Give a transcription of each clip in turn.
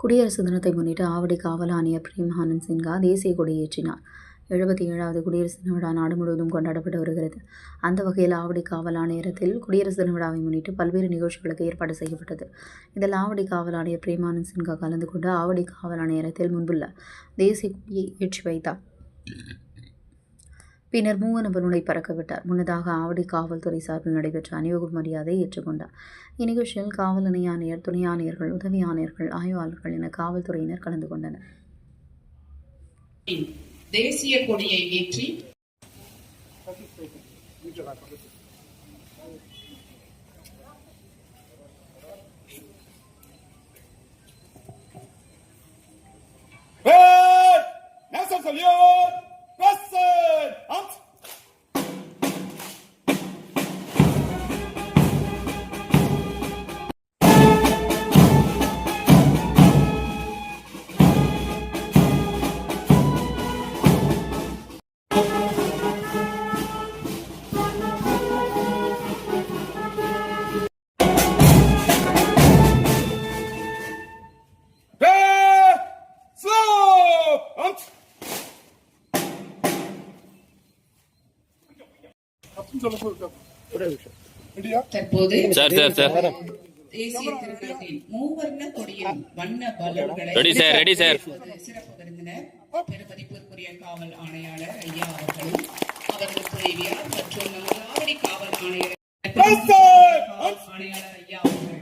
குடியரசு தினத்தை முன்னிட்டு ஆவடி காவல் ஆணையர் பிரேம் ஆனந்த் சின்ஹா தேசிய கொடியேற்றினார். 77வது குடியரசு தின விழா நாடு முழுவதும் கொண்டாடப்பட்டு வருகிறது. அந்த வகையில் ஆவடி காவல் ஆணையரத்தில் குடியரசு தின விழாவை முன்னிட்டு பல்வேறு நிகழ்ச்சிகளுக்கு ஏற்பாடு செய்யப்பட்டது. இதில் ஆவடி காவல் ஆணையர் பிரேம் ஆனந்த் சின்ஹா கலந்து கொண்டு ஆவடி காவல் ஆணையரத்தில் முன்புள்ள தேசிய கொடியை ஏற்றி வைத்தார். பின்னர் மூவனப்பனுடை பறக்கவிட்டார். முன்னதாக ஆவடி காவல்துறை சார்பில் நடைபெற்ற அணிவகுப்பு மரியாதையை ஏற்றுக்கொண்டார். இந்நிகழ்ச்சியில் காவல் இணை ஆணையர், துணை ஆணையர்கள், உதவி ஆணையர்கள், ஆய்வாளர்கள் என காவல்துறையினர் கலந்து கொண்டனர். தேசிய கொடியை ஏற்றி தற்போது தேசிய திருநாட்டின் மூவர்ண கொடியின் வண்ண பலூன்களை சிறப்பு விருந்தினர் பெருமதிப்பிற்குரிய காவல் ஆணையாளர் ஐயா அவர்களும் அவரது துணைவியார் மற்றும் நமது ஆவடி காவல் ஆணையர் ஐயா அவர்கள்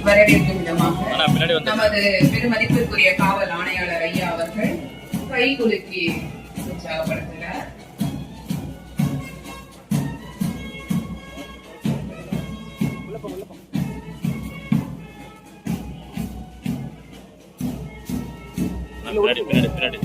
வரவேற்கும் விதமாக நமது பெருமதிப்பிற்குரிய காவல் ஆணையாளர் ஐயா அவர்கள் கைகுலுக்கி உற்சாகப்படுத்தினார். பின்னாடி